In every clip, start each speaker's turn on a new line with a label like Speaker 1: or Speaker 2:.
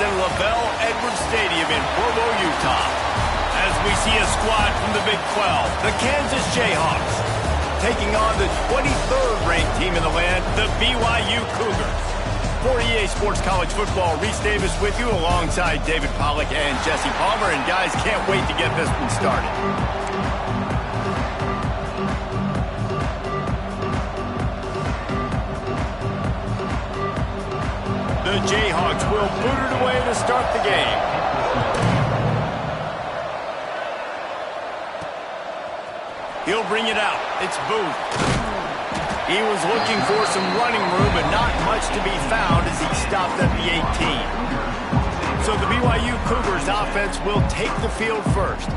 Speaker 1: in LaBelle Edwards Stadium in Provo, Utah. As we see a squad from the Big 12, the Kansas Jayhawks, taking on the 23rd ranked team in the land, the BYU Cougars. For EA Sports College Football, Reese Davis with you alongside David Pollack and Jesse Palmer. And guys, can't wait to get this one started. The Jayhawks will boot it away to start the game. He'll bring it out. It's Booth. He was looking for some running room, but not much to be found as he stopped at the 18. So the BYU Cougars offense will take the field first.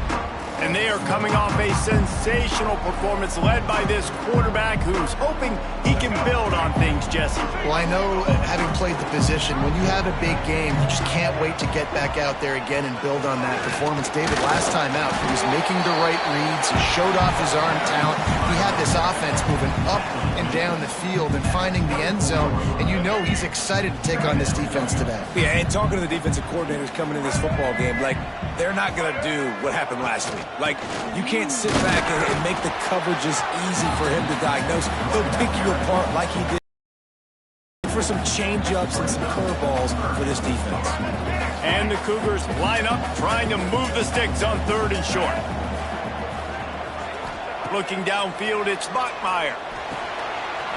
Speaker 1: And they are coming off a sensational performance led by this quarterback who's hoping he can build on things, Jesse.
Speaker 2: Well, I know, having played the position, when you have a big game, you just can't wait to get back out there again and build on that performance. David, last time out, he was making the right reads. He showed off his arm talent. He had this offense moving up and down the field and finding the end zone. And you know he's excited to take on this defense today.
Speaker 3: Yeah, and talking to the defensive coordinators coming in this football game, like, they're not going to do what happened last week. Like, you can't sit back and make the coverages easy for him to diagnose. He'll pick you apart like he did for some change-ups and some curveballs for this defense.
Speaker 1: And the Cougars line up, trying to move the sticks on 3rd and short. Looking downfield, it's Bachmeier.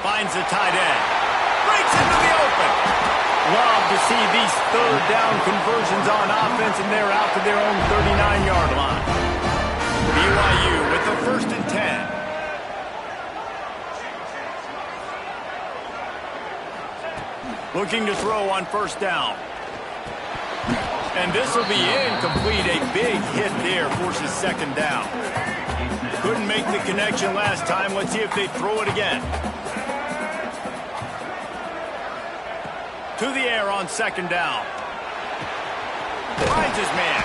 Speaker 1: Finds the tight end. Breaks into the open. Love to see these 3rd down conversions on offense, and they're out to their own 39-yard line. BYU with the 1st and 10. Looking to throw on 1st down. And this will be incomplete. A big hit there forces 2nd down. Couldn't make the connection last time. Let's see if they throw it again. To the air on 2nd down. Finds his man.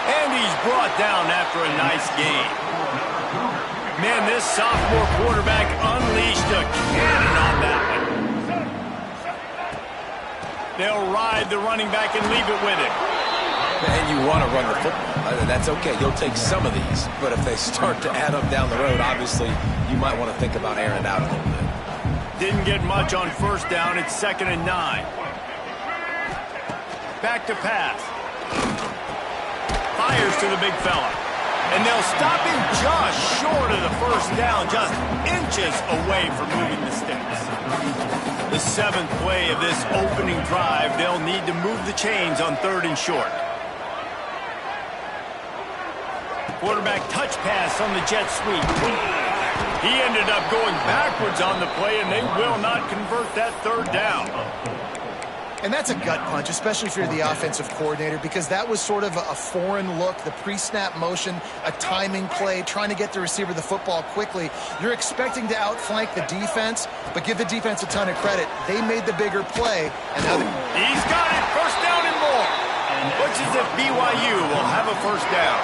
Speaker 1: And he's brought down after a nice game. Man, this sophomore quarterback unleashed a cannon on that one. They'll ride the running back and leave it with him.
Speaker 3: And you want to run the football. That's okay. You'll take some of these. But if they start to add up down the road, obviously, you might want to think about airing it out a little bit.
Speaker 1: Didn't get much on 1st down. It's 2nd and 9. Back to pass. Fires to the big fella. And they'll stop him just short of the 1st down, just inches away from moving the sticks. The 7th play of this opening drive, they'll need to move the chains on 3rd and short. Quarterback touch pass on the jet sweep. He ended up going backwards on the play, and they will not convert that 3rd down.
Speaker 2: And that's a gut punch, especially if you're the offensive coordinator, because that was sort of a foreign look, the pre-snap motion, a timing play, trying to get the receiver the football quickly. You're expecting to outflank the defense, but give the defense a ton of credit. They made the bigger play, and now
Speaker 1: he's got it, 1st down and more. Looks as if BYU will have a 1st down.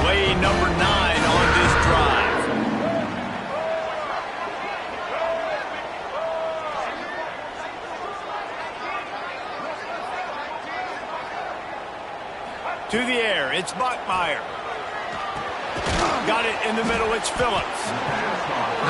Speaker 1: Play number 9 on this drive. To the air, it's Bachmeier. Got it in the middle, it's Phillips.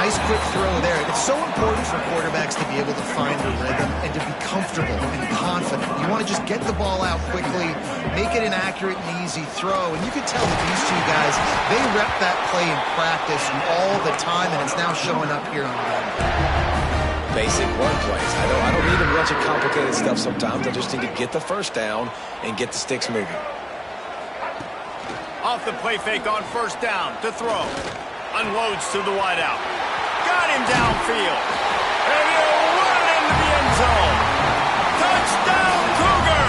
Speaker 2: Nice quick throw there. It's so important for quarterbacks to be able to find the rhythm and to be comfortable and confident. You want to just get the ball out quickly, make it an accurate and easy throw. And you can tell that these two guys, they rep that play in practice all the time, and it's now showing up here on the game.
Speaker 3: Basic run plays. I don't need a bunch of complicated stuff sometimes. I just need to get the 1st down and get the sticks moving.
Speaker 1: Off the play fake on 1st down to throw. Unloads to the wideout. Got him downfield. And he'll run into the end zone. Touchdown, Cougar!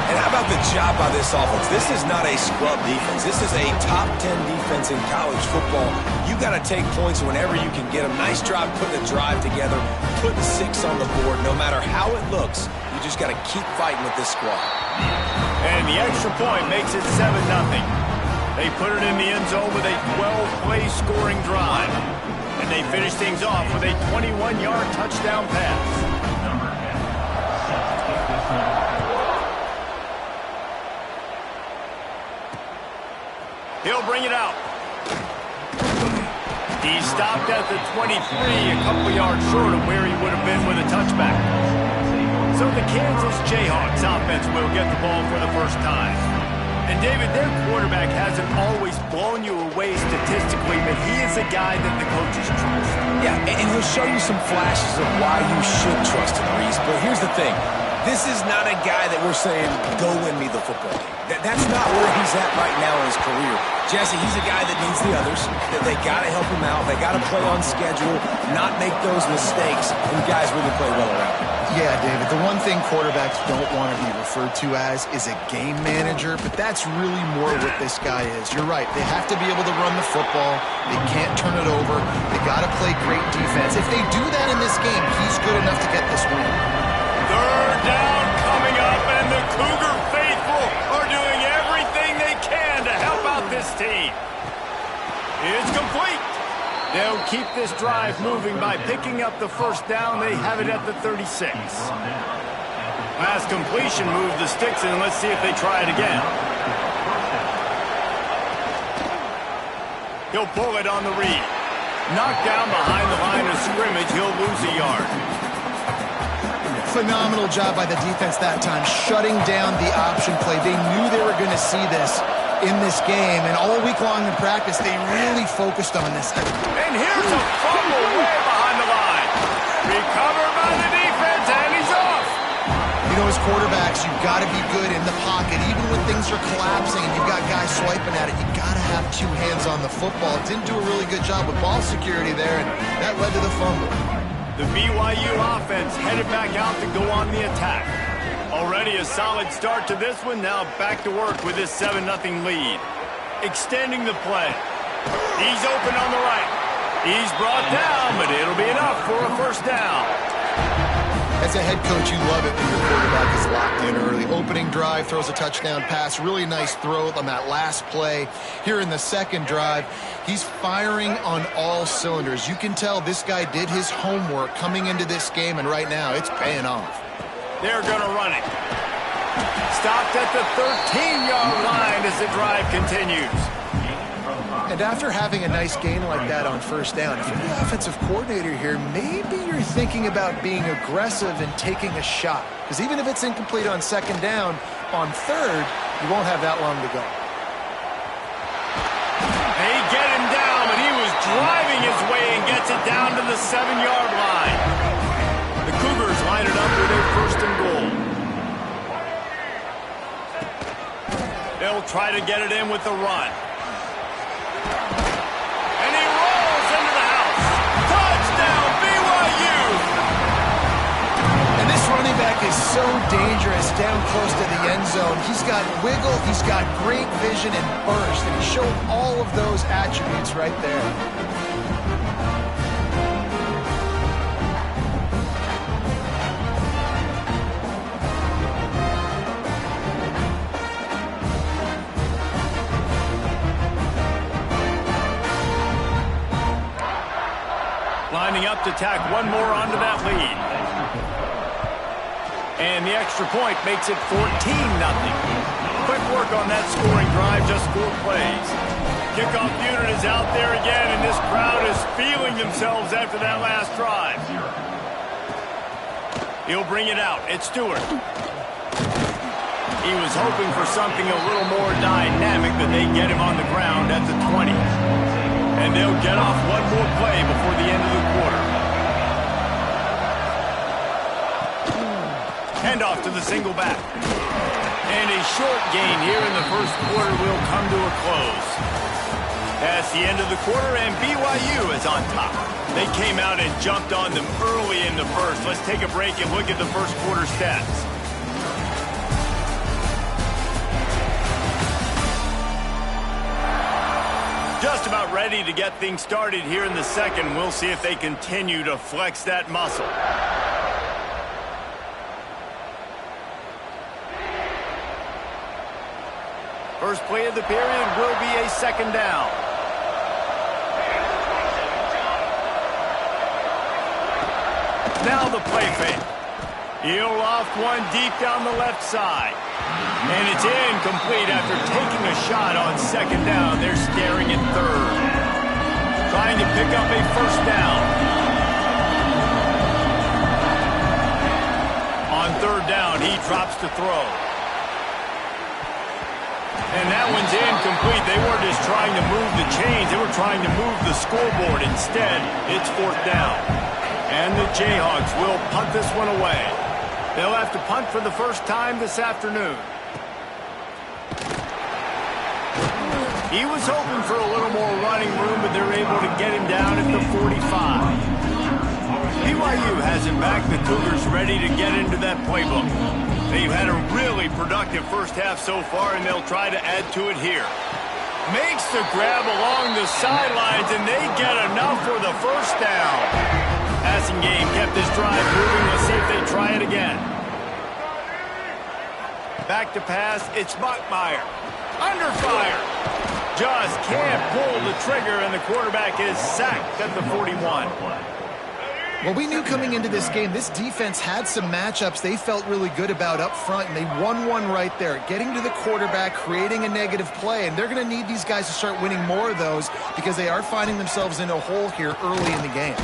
Speaker 3: And how about the job by this offense? This is not a scrub defense. This is a top 10 defense in college football. You got to take points whenever you can get them. Nice job putting the drive together, putting 6 on the board. No matter how it looks, you just got to keep fighting with this squad.
Speaker 1: And the extra point makes it 7-0. They put it in the end zone with a 12-play scoring drive. And they finish things off with a 21-yard touchdown pass. They'll bring it out. He stopped at the 23, a couple yards short of where he would have been with a touchback. So the Kansas Jayhawks offense will get the ball for the first time. And David, their quarterback hasn't always blown you away statistically, but he is a guy that the coaches trust.
Speaker 3: Yeah, and he'll show you some flashes of why you should trust him, Reese. But here's the thing. This is not a guy that we're saying, go win me the football game. That's not where he's at right now in his career. Jesse, he's a guy that needs the others. That they got to help him out. They got to play on schedule, not make those mistakes, and guys really play well around him.
Speaker 2: Yeah, David, the one thing quarterbacks don't want to be referred to as is a game manager, but that's really more what this guy is. You're right. They have to be able to run the football. They can't turn it over. They got to play great defense. If they do that in this game, he's good enough to get this win.
Speaker 1: Third down coming up, and the Cougar faithful are doing everything they can to help out this team. It's complete. They'll keep this drive moving by picking up the first down. They have it at the 36. Last completion moved the sticks in. Let's see if they try it again. He'll pull it on the read. Knocked down behind the line of scrimmage. He'll lose a yard.
Speaker 2: Phenomenal job by the defense that time, shutting down the option play. They knew they were going to see this in this game, and all week long in practice, they really focused on this.
Speaker 1: And here's a fumble way behind the line. Recovered by the defense, and he's off.
Speaker 2: You know, as quarterbacks, you've got to be good in the pocket. Even when things are collapsing and you've got guys swiping at it, you've got to have two hands on the football. Didn't do a really good job with ball security there, and that led to the fumble.
Speaker 1: The BYU offense headed back out to go on the attack. Already a solid start to this one. Now back to work with this 7-0 lead. Extending the play. He's open on the right. He's brought down, but it'll be enough for a first down.
Speaker 2: As a head coach, you love it when your quarterback is locked in early. Opening drive, throws a touchdown pass. Really nice throw on that last play. Here in the second drive, he's firing on all cylinders. You can tell this guy did his homework coming into this game, and right now it's paying off.
Speaker 1: They're going to run it. Stopped at the 13-yard line as the drive continues.
Speaker 2: And after having a nice gain like that on first down, if you're the offensive coordinator here, maybe you're thinking about being aggressive and taking a shot. Because even if it's incomplete on second down, on third, you won't have that long to go.
Speaker 1: They get him down, but he was driving his way and gets it down to the 7-yard line. The Cougars line it up with a first and goal. They'll try to get it in with the run. And he rolls into the house. Touchdown, BYU!
Speaker 2: And this running back is so dangerous down close to the end zone. He's got wiggle, he's got great vision and burst, and he showed all of those attributes right there.
Speaker 1: Lining up to tack one more onto that lead. And the extra point makes it 14-0. Quick work on that scoring drive, just 4 plays. Kickoff unit is out there again, and this crowd is feeling themselves after that last drive. He'll bring it out. It's Stewart. He was hoping for something a little more dynamic, but they get him on the ground at the 20. And they'll get off one more play before the end of the quarter. Handoff to the single back. And a short gain here in the first quarter will come to a close. That's the end of the quarter, and BYU is on top. They came out and jumped on them early in the first. Let's take a break and look at the first quarter stats. Just about ready to get things started here in the second. We'll see if they continue to flex that muscle. First play of the period will be a second down. Now the play fake. He'll loft one deep down the left side. And it's incomplete after taking a shot on second down. They're staring at third. Trying to pick up a first down. On third down, he drops to throw. And that one's incomplete. They weren't just trying to move the chains. They were trying to move the scoreboard. Instead, it's fourth down. And the Jayhawks will punt this one away. They'll have to punt for the first time this afternoon. He was hoping for a little more running room, but they're able to get him down at the 45. BYU has him back. The Cougars ready to get into that playbook. They've had a really productive first half so far, and they'll try to add to it here. Makes the grab along the sidelines, and they get enough for the first down. Passing game kept this drive moving. Let's see if they try it again. Back to pass. It's Bachmeier. Under fire. Just can't pull the trigger, and the quarterback is sacked at the 41.
Speaker 2: Well, we knew coming into this game, this defense had some matchups they felt really good about up front, and they won one right there, getting to the quarterback, creating a negative play, and they're going to need these guys to start winning more of those because they are finding themselves in a hole here early in the game.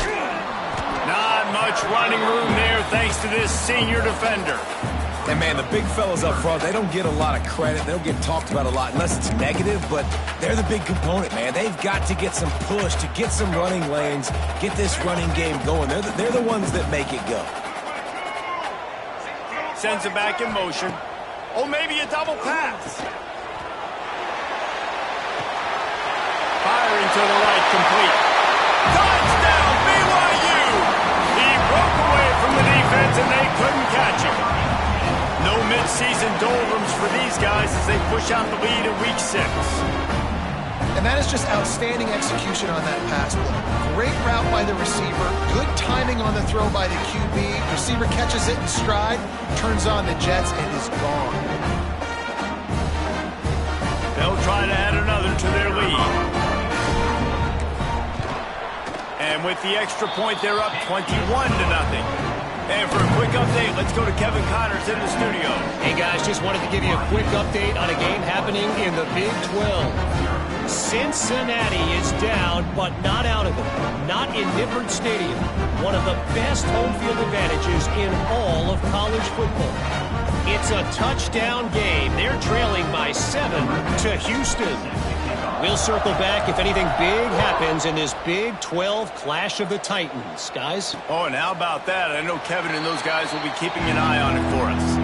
Speaker 1: Not much running room there thanks to this senior defender.
Speaker 3: And, man, the big fellas up front, they don't get a lot of credit. They don't get talked about a lot unless it's negative, but they're the big component, man. They've got to get some push, to get some running lanes, get this running game going. They're the ones that make it go.
Speaker 1: Sends it back in motion. Oh, maybe a double pass. Firing to the right, complete. Touchdown, BYU! He broke away from the defense, and they couldn't catch him. No mid-season doldrums for these guys as they push out the lead in Week 6.
Speaker 2: And that is just outstanding execution on that pass play. Great route by the receiver, good timing on the throw by the QB. Receiver catches it in stride, turns on the jets, and is gone.
Speaker 1: They'll try to add another to their lead. And with the extra point, they're up 21-0. And for a quick update, let's go to Kevin Connors in the studio.
Speaker 4: Hey, guys, just wanted to give you a quick update on a game happening in the Big 12. Cincinnati is down, but not out of it. Not in Nippert Stadium. One of the best home field advantages in all of college football. It's a touchdown game. They're trailing by 7 to Houston. We'll circle back if anything big happens in this Big 12 Clash of the Titans. Guys?
Speaker 1: Oh, and how about that? I know Kevin and those guys will be keeping an eye on it for us.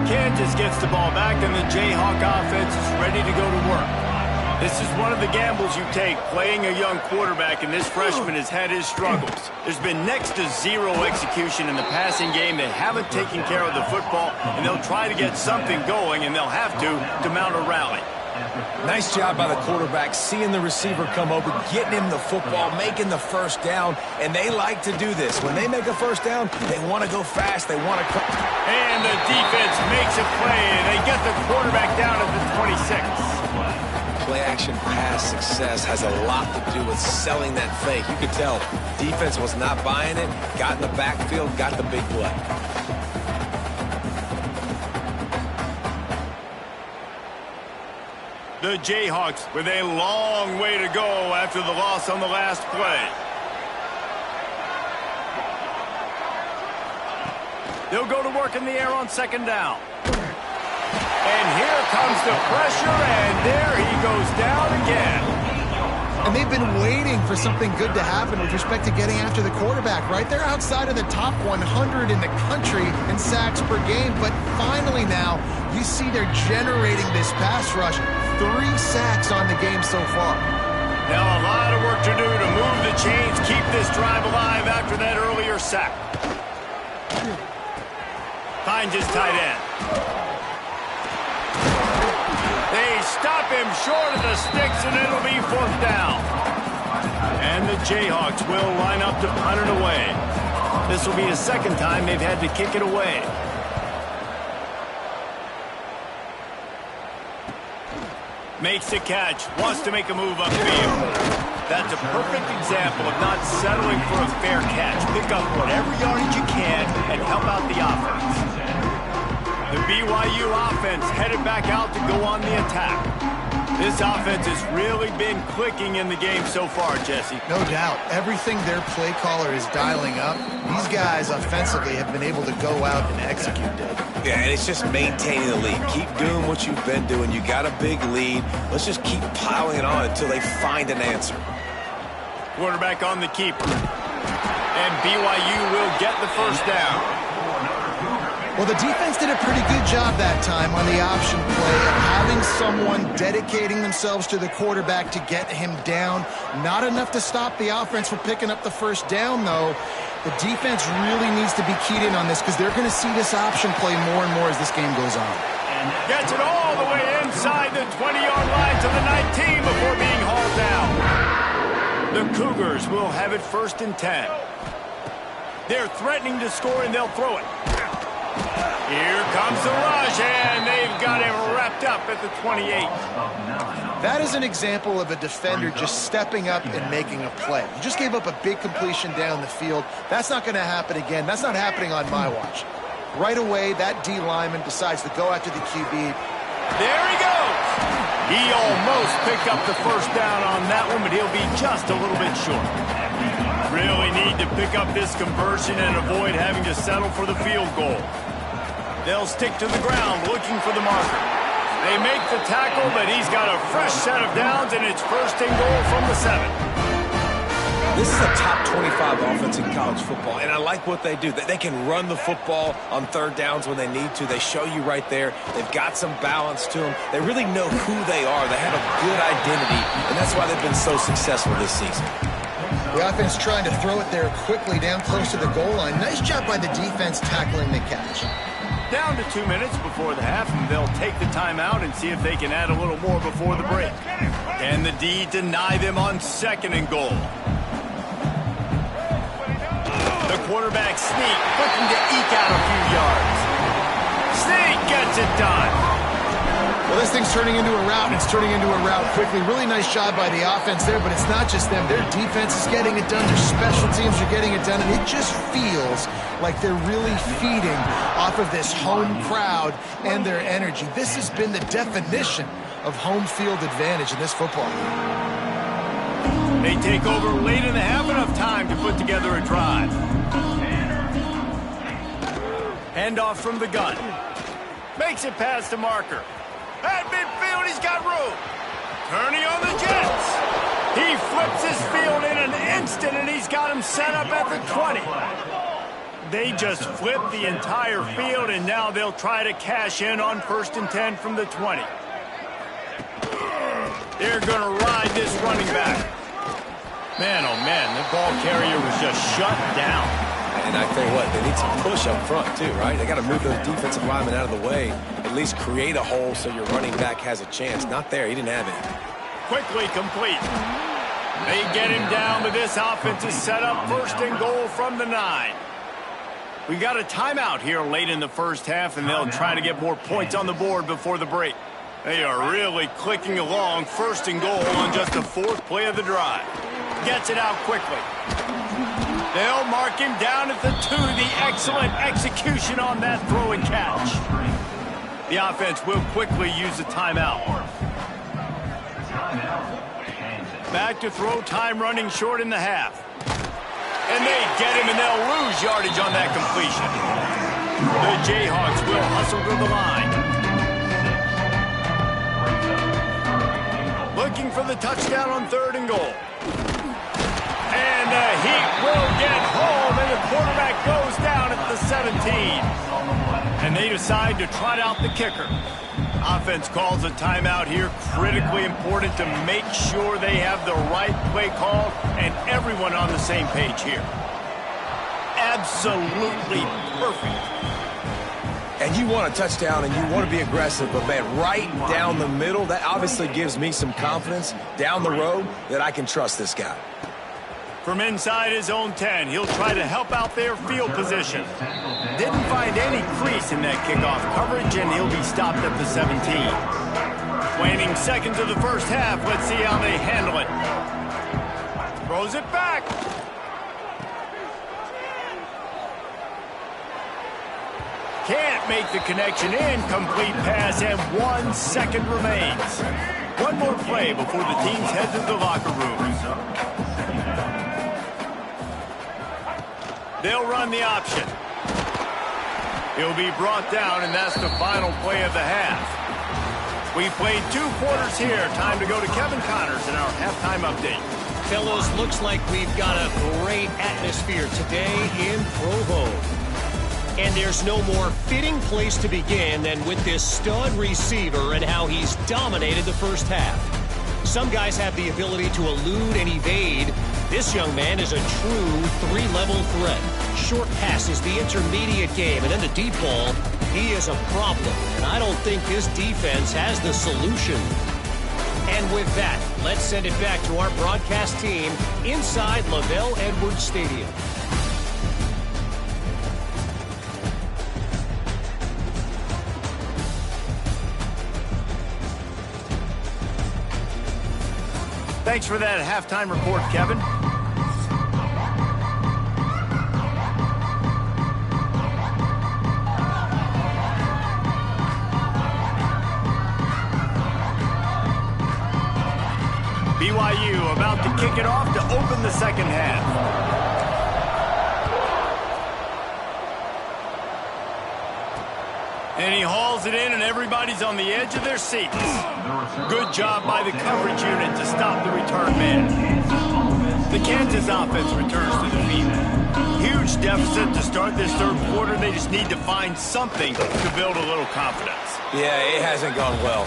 Speaker 1: Kansas gets the ball back, and the Jayhawk offense is ready to go to work. This is one of the gambles you take, playing a young quarterback, and this freshman has had his struggles. There's been next to zero execution in the passing game. They haven't taken care of the football, and they'll try to get something going, and they'll have to mount a rally.
Speaker 3: Nice job by the quarterback, seeing the receiver come open, getting him the football, making the first down, and they like to do this. When they make a first down, they want to go fast. They want to...
Speaker 1: And the defense makes a play, and they get the quarterback down at the 26.
Speaker 3: Play-action pass success has a lot to do with selling that fake. You could tell defense was not buying it, got in the backfield, got the big play.
Speaker 1: The Jayhawks with a long way to go after the loss on the last play. They'll go to work in the air on second down. And here comes the pressure, and there he goes down again.
Speaker 2: And they've been waiting for something good to happen with respect to getting after the quarterback, right? They're outside of the top 100 in the country in sacks per game, but finally now you see they're generating this pass rush. 3 sacks on the game so far.
Speaker 1: Now a lot of work to do to move the chains, keep this drive alive after that earlier sack. Finds his tight end. They stop him short of the sticks, and it'll be fourth down. And the Jayhawks will line up to punt it away. This will be the second time they've had to kick it away. Makes the catch, wants to make a move upfield. That's a perfect example of not settling for a fair catch. Pick up whatever yardage you can and help out the offense. The BYU offense headed back out to go on the attack. This offense has really been clicking in the game so far, Jesse.
Speaker 2: No doubt. Everything their play caller is dialing up, these guys offensively have been able to go out and execute, Dave.
Speaker 3: Yeah, and it's just maintaining the lead. Keep doing what you've been doing. You got a big lead. Let's just keep piling it on until they find an answer.
Speaker 1: Quarterback on the keeper. And BYU will get the first down.
Speaker 2: Well, the defense did a pretty good job that time on the option play of having someone dedicating themselves to the quarterback to get him down. Not enough to stop the offense from picking up the first down, though. The defense really needs to be keyed in on this because they're going to see this option play more and more as this game goes on.
Speaker 1: Gets it all the way inside the 20-yard line to the 19 before being hauled down. The Cougars will have it 1st and 10. They're threatening to score, and they'll throw it. Here comes the rush, and they've got him wrapped up at the 28.
Speaker 2: That is an example of a defender just stepping up and making a play. You just gave up a big completion down the field. That's not going to happen again. That's not happening on my watch. Right away, that D lineman decides to go after the QB.
Speaker 1: There he goes. He almost picked up the first down on that one, but he'll be just a little bit short. Really need to pick up this conversion and avoid having to settle for the field goal. They'll stick to the ground looking for the marker. They make the tackle, but he's got a fresh set of downs, and it's 1st and goal from the 7.
Speaker 3: This is a top 25 offense in college football, and I like what they do. They can run the football on 3rd downs when they need to. They show you right there. They've got some balance to them. They really know who they are. They have a good identity, and that's why they've been so successful this season.
Speaker 2: The offense trying to throw it there quickly down close to the goal line. Nice job by the defense tackling the catch.
Speaker 1: Down to 2 minutes before the half, and they'll take the timeout and see if they can add a little more before the break. Can the D deny them on 2nd and goal? The quarterback sneak, looking to eke out a few yards. Sneak gets it done.
Speaker 2: Well, this thing's turning into a route, and it's turning into a route quickly. Really nice job by the offense there, but it's not just them. Their defense is getting it done. Their special teams are getting it done, and it just feels like they're really feeding off of this home crowd and their energy. This has been the definition of home field advantage in this football game.
Speaker 1: They take over late in the half, enough time to put together a drive. Handoff from the gun. Makes it past the marker. At midfield, he's got room. Turning on the Jets. He flips his field in an instant, and he's got him set up at the 20. They just flipped the entire field, and now they'll try to cash in on 1st and 10 from the 20. They're going to ride this running back. Man, oh man, the ball carrier was just shut down.
Speaker 3: And I tell you what, they need some push up front too, right? They got to move those defensive linemen out of the way, at least create a hole so your running back has a chance. Not there. He didn't have any.
Speaker 1: Quickly complete. They get him down, but this offense is set up 1st and goal from the 9. We got a timeout here late in the first half, and they'll try to get more points on the board before the break. They are really clicking along, 1st and goal on just the 4th play of the drive. Gets it out quickly. They'll mark him down at the 2. The excellent execution on that throw and catch. The offense will quickly use a timeout. Back to throw time, running short in the half. And they get him, and they'll lose yardage on that completion. The Jayhawks will hustle to the line. Looking for the touchdown on 3rd and goal. And the Heat will get home, and the quarterback goes down at the 17. And they decide to trot out the kicker. Offense calls a timeout here. Critically important to make sure they have the right play call and everyone on the same page here. Absolutely perfect.
Speaker 3: And you want a touchdown and you want to be aggressive, but man, right down the middle, that obviously gives me some confidence down the road that I can trust this guy.
Speaker 1: From inside his own 10, he'll try to help out their field position. Didn't find any crease in that kickoff coverage, and he'll be stopped at the 17. Waning seconds of the first half, let's see how they handle it. Throws it back. Can't make the connection. Incomplete pass, and 1 second remains. One more play before the teams head to the locker rooms. They'll run the option. He'll be brought down, and that's the final play of the half. We played 2 quarters here. Time to go to Kevin Connors in our halftime update.
Speaker 4: Fellows, looks like we've got a great atmosphere today in Provo. And there's no more fitting place to begin than with this stud receiver and how he's dominated the first half. Some guys have the ability to elude and evade. This young man is a true 3-level threat. Short passes, the intermediate game, and then the deep ball. He is a problem, and I don't think this defense has the solution. And with that, let's send it back to our broadcast team inside LaVell Edwards Stadium.
Speaker 1: Thanks for that halftime report, Kevin. BYU about to kick it off to open the second half. And he hauls it in, and everybody's on the edge of their seats. Good job by the coverage unit to stop the return man. The Kansas offense returns to the field. Huge deficit to start this third quarter. They just need to find something to build a little confidence.
Speaker 3: Yeah, it hasn't gone well.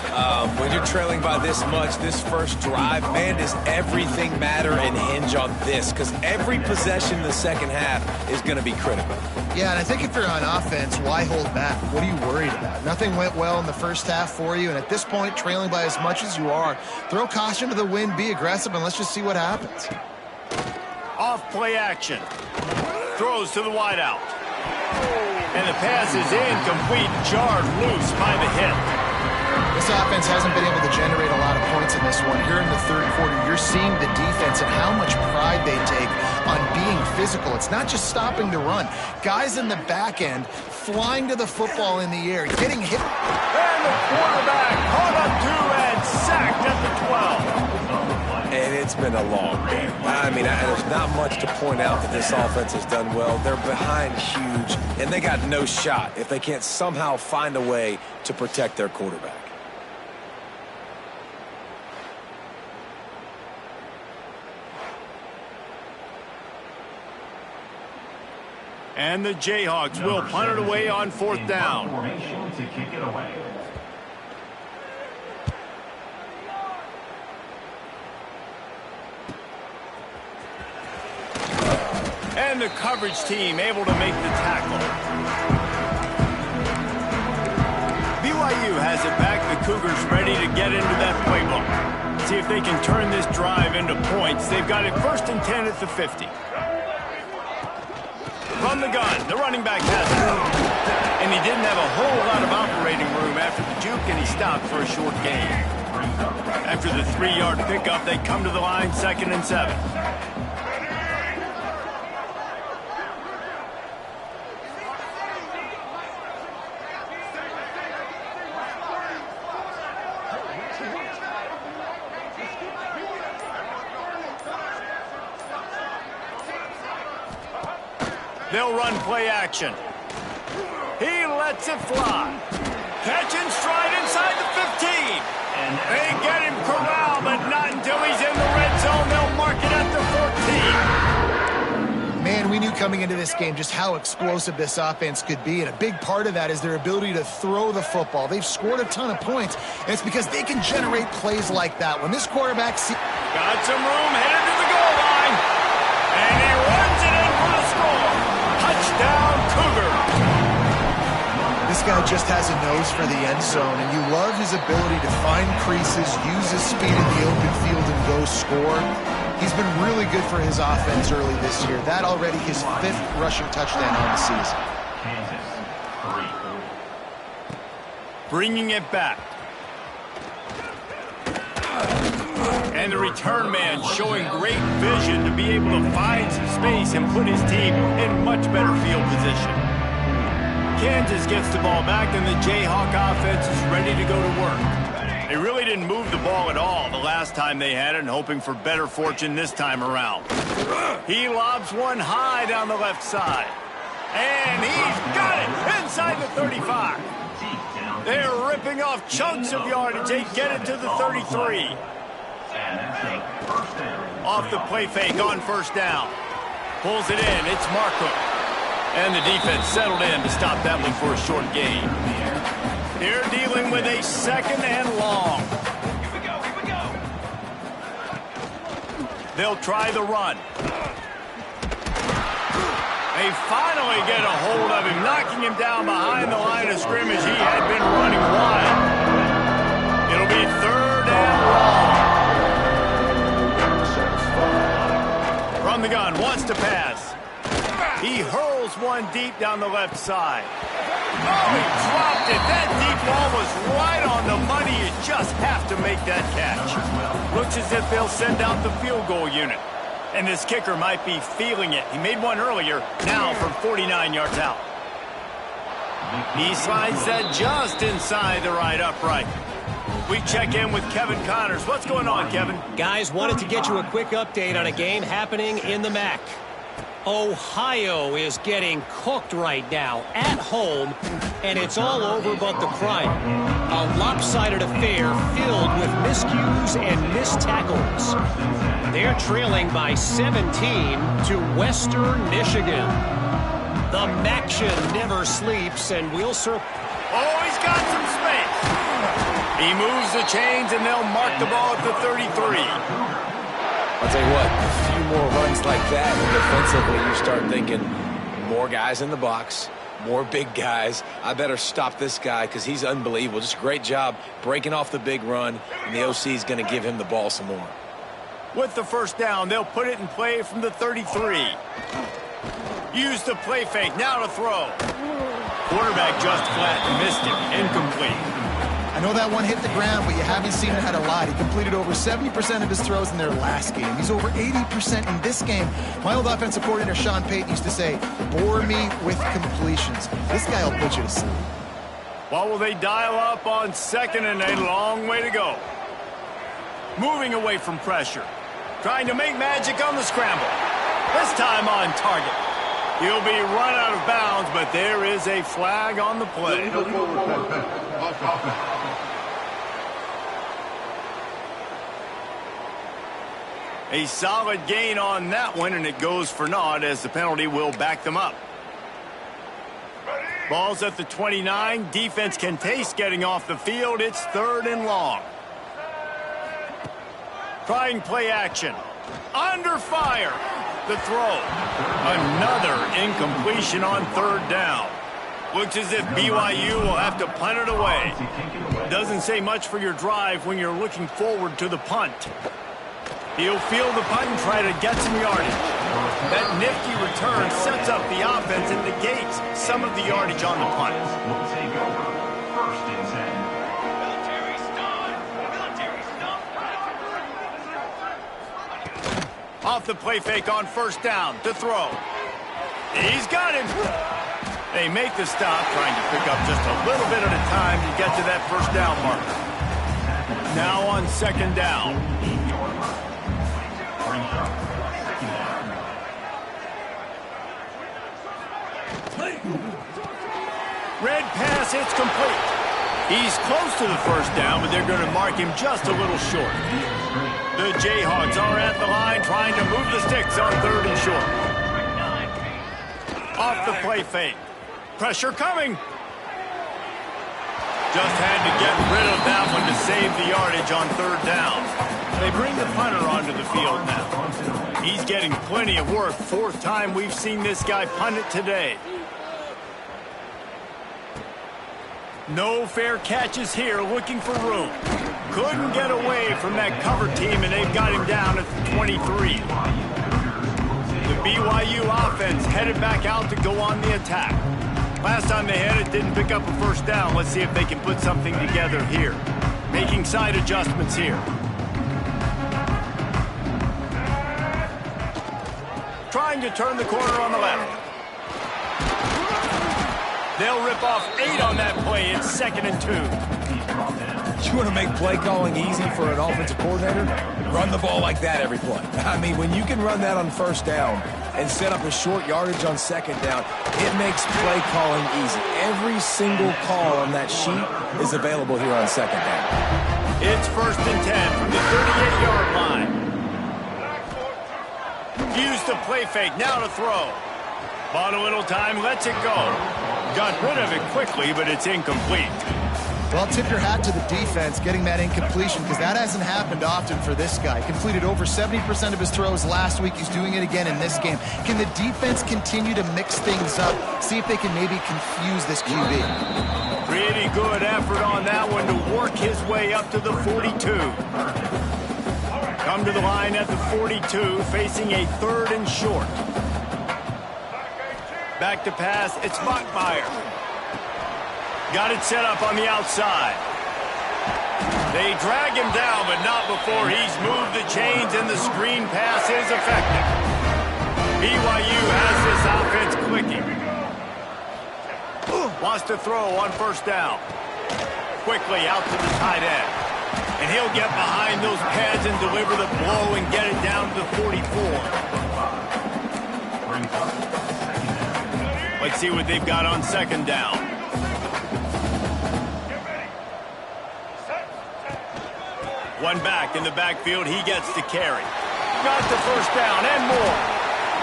Speaker 3: When you're trailing by this much, this first drive, man, does everything matter and hinge on this? Because every possession in the second half is going to be critical.
Speaker 2: Yeah, and I think if you're on offense, why hold back? What are you worried about? Nothing went well in the first half for you, and at this point, trailing by as much as you are, throw caution to the wind, be aggressive, and let's just see what happens.
Speaker 1: Off play action. Throws to the wideout. And the pass is incomplete, jarred loose by the hit.
Speaker 2: This offense hasn't been able to generate a lot of points in this one. Here in the third quarter, you're seeing the defense and how much pride they take on being physical. It's not just stopping the run. Guys in the back end flying to the football in the air, getting hit.
Speaker 1: And the quarterback caught up to and sacked at the 12.
Speaker 3: And it's been a long game. I mean, there's not much to point out that this offense has done well. They're behind huge, and they got no shot if they can't somehow find a way to protect their quarterback.
Speaker 1: And the Jayhawks will punt it away on fourth down.
Speaker 5: To kick it away.
Speaker 1: And the coverage team able to make the tackle. BYU has it back. The Cougars ready to get into that playbook. See if they can turn this drive into points. They've got it 1st and 10 at the 50. From the gun, the running back has it. And he didn't have a whole lot of operating room after the juke, and he stopped for a short gain. After the 3-yard pickup, they come to the line 2nd and 7. They'll run play action. He lets it fly. Catch and stride inside the 15. And they get him corralled, but not until he's in the red zone. They'll mark it at the 14.
Speaker 2: Man, we knew coming into this game just how explosive this offense could be, and a big part of that is their ability to throw the football. They've scored a ton of points, and it's because they can generate plays like that. When this quarterback
Speaker 1: got some room, headed to the goal line, and he runs it in for the score. Touchdown, Cougar.
Speaker 2: This guy just has a nose for the end zone, and you love his ability to find creases, use his speed in the open field, and go score. He's been really good for his offense early this year. That already his 5th rushing touchdown on the season.
Speaker 5: Kansas, 3.
Speaker 1: Bringing it back. And the return man showing great vision to be able to find some space and put his team in much better field position. Kansas gets the ball back, and the Jayhawk offense is ready to go to work. They really didn't move the ball at all the last time they had it, and hoping for better fortune this time around. He lobs one high down the left side. And he's got it inside the 35. They're ripping off chunks of yardage. They get it to the 33. Off the play fake on first down. Pulls it in. It's Markham. And the defense settled in to stop that one for a short gain. They're dealing with a second and long. They'll try the run. They finally get a hold of him, knocking him down behind the line of scrimmage. He had been running wild. It'll be third and long. From the gun, wants to pass. He hurls one deep down the left side. Oh, he dropped it. That deep ball was right on the money. You just have to make that catch. Looks as if they'll send out the field goal unit. And this kicker might be feeling it. He made one earlier, now from 49 yards out. He slides that just inside the right upright. We check in with Kevin Connors. What's going on, Kevin?
Speaker 4: Guys, wanted to get you a quick update on a game happening in the MAC. Ohio is getting cooked right now at home, and it's all over but the crying. A lopsided affair filled with miscues and missed tackles. They're trailing by 17 to Western Michigan. The Maction never sleeps, and we'll circle.
Speaker 1: Oh, he's got some space. He moves the chains, and they'll mark the ball at the 33.
Speaker 3: I'll tell you what, a few more runs like that, and defensively you start thinking more guys in the box, more big guys. I better stop this guy because he's unbelievable. Just a great job breaking off the big run, and the OC is going to give him the ball some more.
Speaker 1: With the first down, they'll put it in play from the 33. Use the play fake, now to throw. Quarterback just flat and missed it, incomplete.
Speaker 2: I know that one hit the ground, but you haven't seen it at a lot. He completed over 70% of his throws in their last game. He's over 80% in this game. My old offensive coordinator, Sean Payton, used to say, bore me with completions. This guy will put you to sleep.
Speaker 1: What will they dial up on second and a long way to go? Moving away from pressure. Trying to make magic on the scramble. This time on target. He'll be run out of bounds, but there is a flag on the play. A solid gain on that one, and it goes for naught as the penalty will back them up. Ball's at the 29. Defense can taste getting off the field. It's third and long. Trying play action. Under fire. The throw. Another incompletion on third down. Looks as if BYU will have to punt it away. Doesn't say much for your drive when you're looking forward to the punt. He'll field the punt and try to get some yardage. That nifty return sets up the offense and negates some of the yardage on the punt.
Speaker 5: Will take over. First and 10.
Speaker 1: Off the play fake on first down to throw. He's got him. They make the stop, trying to pick up just a little bit at a time to get to that first down marker. Now on second down. Red pass, it's complete. He's close to the first down, but they're going to mark him just a little short. The Jayhawks are at the line trying to move the sticks on third and short. Off the play fake. Pressure coming. Just had to get rid of that one to save the yardage on third down. They bring the punter onto the field now. He's getting plenty of work. Fourth time we've seen this guy punt it today. No fair catches here, looking for room. Couldn't get away from that cover team, and they've got him down at the 23. The BYU offense headed back out to go on the attack. Last time they had it, didn't pick up a first down. Let's see if they can put something together here. Making side adjustments here. trying to turn the corner on the left. They'll rip off 8 on that play. It's 2nd and 2.
Speaker 3: You want to make play calling easy for an offensive coordinator? Run the ball like that every play. I mean, when you can run that on 1st down and set up a short yardage on 2nd down, it makes play calling easy. Every single call on that sheet is available here on 2nd down.
Speaker 1: It's 1st and 10 from the 38-yard line. Use the play fake, now to throw. Bought a little time, lets it go. Got rid of it quickly, but it's incomplete.
Speaker 2: Well, tip your hat to the defense getting that incompletion, because that hasn't happened often for this guy. Completed over 70% of his throws last week. He's doing it again in this game. Can the defense continue to mix things up? See if they can maybe confuse this QB.
Speaker 1: Pretty good effort on that one to work his way up to the 42. Come to the line at the 42, facing a 3rd and short. Back to pass, it's Bachmeier. Got it set up on the outside. They drag him down, but not before he's moved the chains, and the screen pass is effective. BYU has this offense clicking. Wants to throw on 1st down. Quickly out to the tight end. And he'll get behind those pads and deliver the blow and get it down to the 44. Let's see what they've got on 2nd down. One back in the backfield, he gets to carry. Got the 1st down and more.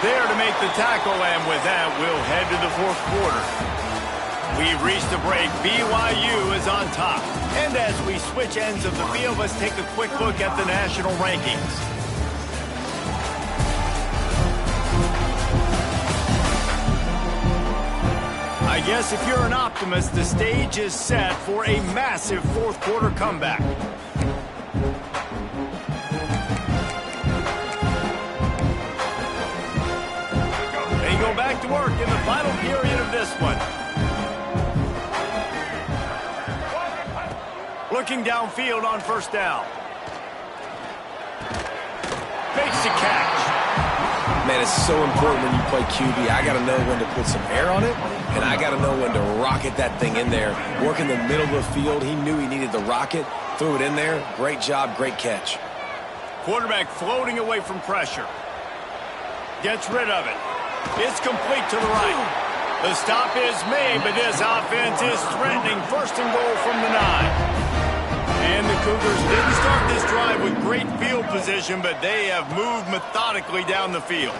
Speaker 1: There to make the tackle, and with that, we'll head to the 4th quarter. We've reached the break. BYU is on top. And as we switch ends of the field, let's take a quick look at the national rankings. I guess if you're an optimist, the stage is set for a massive 4th quarter comeback. They go back to work in the final period of this one. Looking downfield on 1st down. Makes the catch.
Speaker 3: Man, it's so important when you play QB. I got to know when to put some air on it, and I got to know when to rocket that thing in there. Work in the middle of the field. He knew he needed the rocket. Threw it in there. Great job, great catch.
Speaker 1: Quarterback floating away from pressure. Gets rid of it. It's complete to the right. The stop is made, but this offense is threatening. 1st and goal from the 9. And the Cougars didn't start this drive with great field position, but they have moved methodically down the field.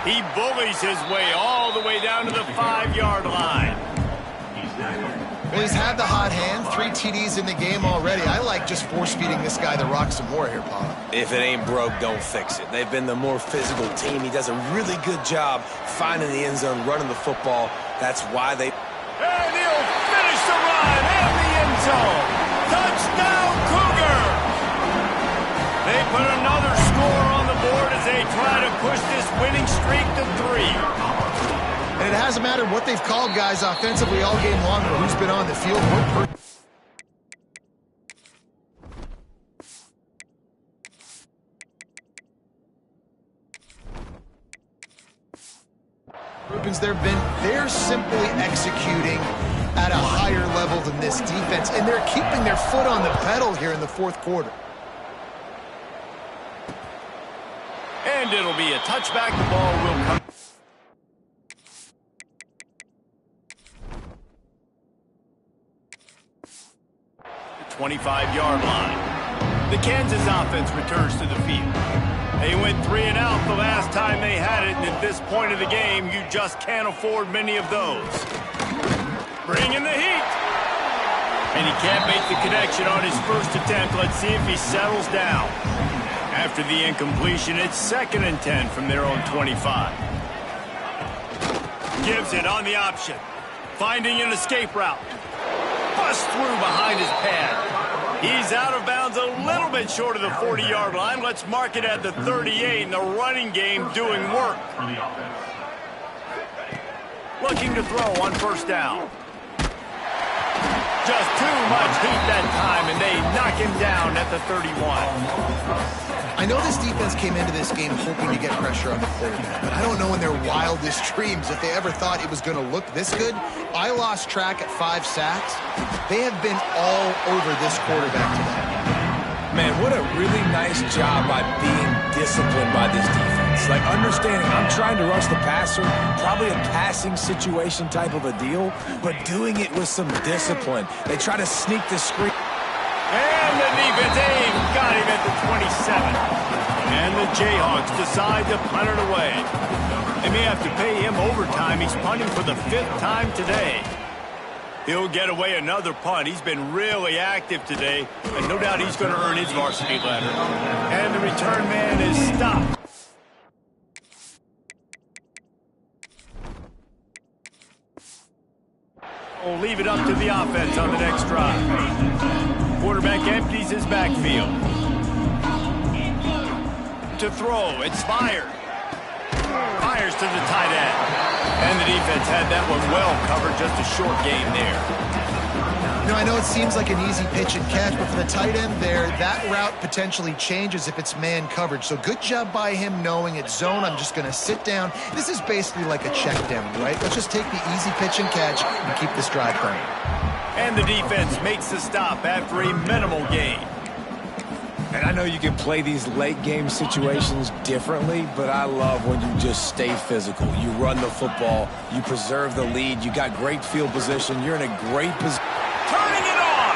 Speaker 1: He bullies his way all the way down to the 5-yard line.
Speaker 2: Well, he's had the hot hand, 3 TDs in the game already. I like just force-feeding this guy the rock some more here, Paul.
Speaker 3: If it ain't broke, don't fix it. They've been the more physical team. He does a really good job finding the end zone, running the football. That's why they...
Speaker 1: And he'll finish the run and the end zone. Touchdown, Cougar! They put another score on the board as they try to push this winning streak to 3.
Speaker 2: And it hasn't mattered what they've called guys offensively all game long or who's been on the field. They're simply executing at a higher level than this defense, and they're keeping their foot on the pedal here in the 4th quarter.
Speaker 1: And it'll be a touchback. The ball will come. The 25-yard line. The Kansas offense returns to the field. They went 3 and out the last time they had it, and at this point of the game, you just can't afford many of those. Bringing the heat. And he can't make the connection on his first attempt. Let's see if he settles down. After the incompletion, it's 2nd and 10 from their own 25. Gives it on the option. Finding an escape route. Busts through behind his pad. He's out of bounds a little bit short of the 40-yard line. Let's mark it at the 38, and the running game doing work. Looking to throw on 1st down. Just too much heat that time, and they knock him down at the 31.
Speaker 2: I know this defense came into this game hoping to get pressure on the quarterback, but I don't know in their wildest dreams if they ever thought it was going to look this good. I lost track at 5 sacks. They have been all over this quarterback today.
Speaker 3: Man, what a really nice job by being disciplined by this defense. Like, understanding I'm trying to rush the passer, probably a passing situation type of a deal, but doing it with some discipline. They try to sneak the screen.
Speaker 1: And the defense got him at the 27. And the Jayhawks decide to punt it away. They may have to pay him overtime. He's punting for the 5th time today. He'll get away another punt. He's been really active today, and no doubt he's going to earn his varsity letter. And the return man is stopped. We'll leave it up to the offense on the next drive. Quarterback empties his backfield. To throw, it's fired. Fires to the tight end. And the defense had that one well covered, just a short gain there.
Speaker 2: You know, I know it seems like an easy pitch and catch, but for the tight end there, that route potentially changes if it's man coverage. So good job by him knowing it's zone. I'm just going to sit down. This is basically like a check down, right? Let's just take the easy pitch and catch and keep this drive going.
Speaker 1: And the defense makes the stop after a minimal gain.
Speaker 3: And I know you can play these late game situations differently, but I love when you just stay physical. You run the football, you preserve the lead, you got great field position, you're in a great position.
Speaker 1: Turning it on!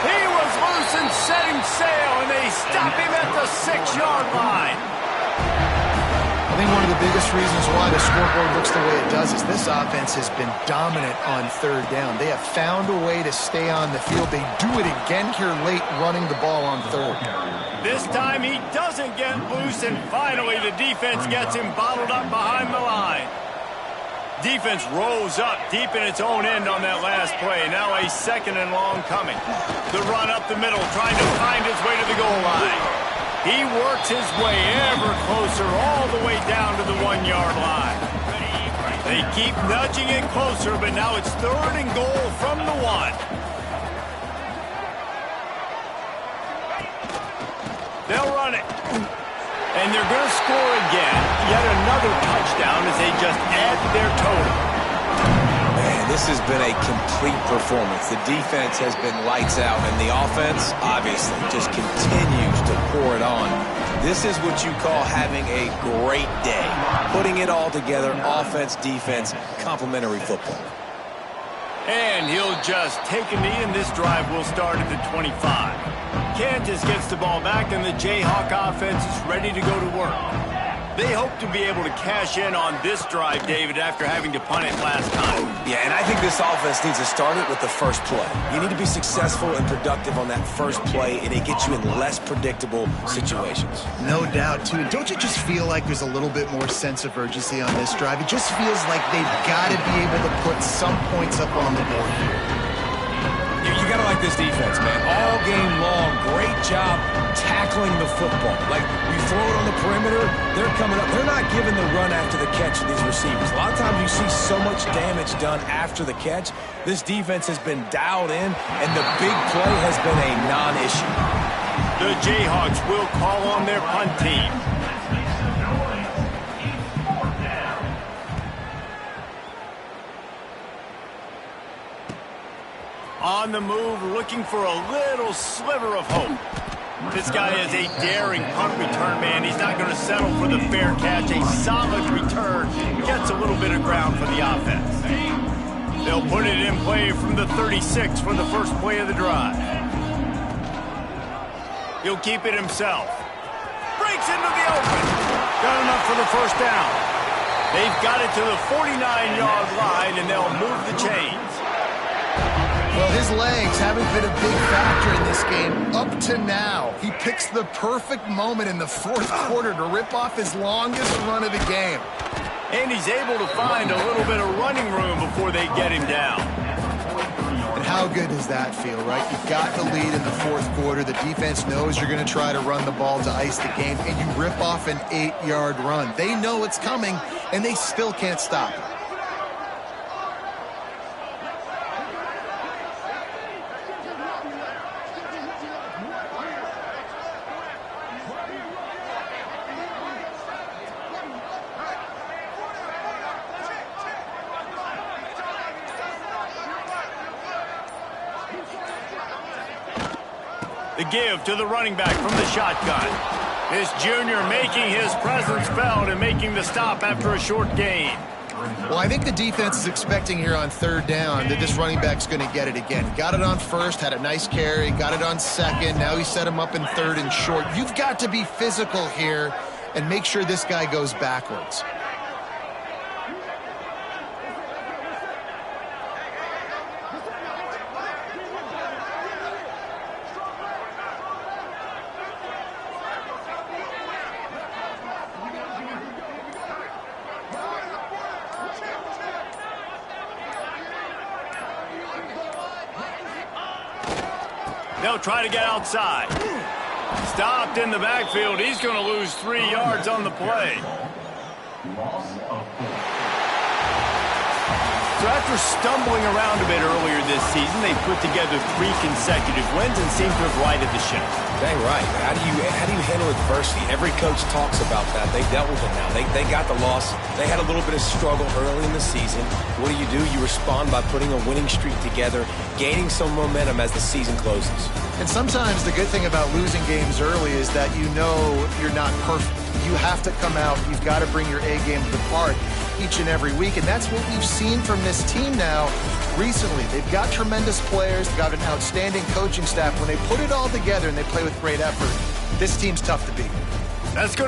Speaker 1: He was loose and setting sail, and they stop him at the 6-yard line.
Speaker 2: I think one of the biggest reasons why the scoreboard looks the way it does is this offense has been dominant on 3rd down. They have found a way to stay on the field. They do it again here late, running the ball on 3rd.
Speaker 1: This time he doesn't get loose, and finally the defense gets him bottled up behind the line. Defense rolls up deep in its own end on that last play. Now a 2nd and long coming. The run up the middle, trying to find his way to the goal line. He works his way ever closer all the way down to the 1-yard line. They keep nudging it closer, but now it's 3rd and goal from the 1. They'll run it. And they're going to score again. Yet another touchdown as they just add to their total.
Speaker 3: Man, this has been a complete performance. The defense has been lights out, and the offense, obviously, just continues to pour it on. This is what you call having a great day. Putting it all together, offense, defense, complementary football.
Speaker 1: And he'll just take a knee, and this drive will start at the 25. Kansas gets the ball back, and the Jayhawk offense is ready to go to work. They hope to be able to cash in on this drive, David, after having to punt it last time.
Speaker 3: Yeah, and I think this offense needs to start it with the first play. You need to be successful and productive on that first play, and it gets you in less predictable situations.
Speaker 2: No doubt, too. And don't you just feel like there's a little bit more sense of urgency on this drive? It just feels like they've got to be able to put some points up on the board here.
Speaker 3: You got to like this defense, man. All game long, great job tackling the football. Like, you throw it on the perimeter, they're coming up. They're not giving the run after the catch to these receivers. A lot of times you see so much damage done after the catch. This defense has been dialed in, and the big play has been a non-issue.
Speaker 1: The Jayhawks will call on their punt team. On the move, looking for a little sliver of hope. This guy is a daring punt return man. He's not going to settle for the fair catch. A solid return gets a little bit of ground for the offense. They'll put it in play from the 36 for the first play of the drive. He'll keep it himself. Breaks into the open. Got enough for the first down. They've got it to the 49-yard line, and they'll move the chains.
Speaker 2: Well, his legs haven't been a big factor in this game up to now. He picks the perfect moment in the 4th quarter to rip off his longest run of the game.
Speaker 1: And he's able to find a little bit of running room before they get him down.
Speaker 2: And how good does that feel, right? You've got the lead in the 4th quarter. The defense knows you're going to try to run the ball to ice the game, and you rip off an 8-yard run. They know it's coming, and they still can't stop it.
Speaker 1: The give to the running back from the shotgun. This junior making his presence felt and making the stop after a short gain.
Speaker 2: Well, I think the defense is expecting here on third down that this running back's going to get it again. He got it on first, had a nice carry, got it on second. Now he set him up in third and short. You've got to be physical here and make sure this guy goes backwards.
Speaker 1: They'll try to get outside. Stopped in the backfield. He's going to lose 3 yards on the play.
Speaker 5: Loss of 4.
Speaker 1: So after stumbling around a bit earlier this season, they put together 3 consecutive wins and seem to have righted the ship.
Speaker 3: Dang right. How do you handle adversity? Every coach talks about that. They dealt with it now. They got the loss. They had a little bit of struggle early in the season. What do? You respond by putting a winning streak together, gaining some momentum as the season closes.
Speaker 2: And sometimes the good thing about losing games early is that you know you're not perfect. You have to come out. You've got to bring your A game to the part each and every week, and that's what we've seen from this team now recently. They've got tremendous players. They've got an outstanding coaching staff. When they put it all together and they play with great effort, this team's tough to beat.
Speaker 1: That's going to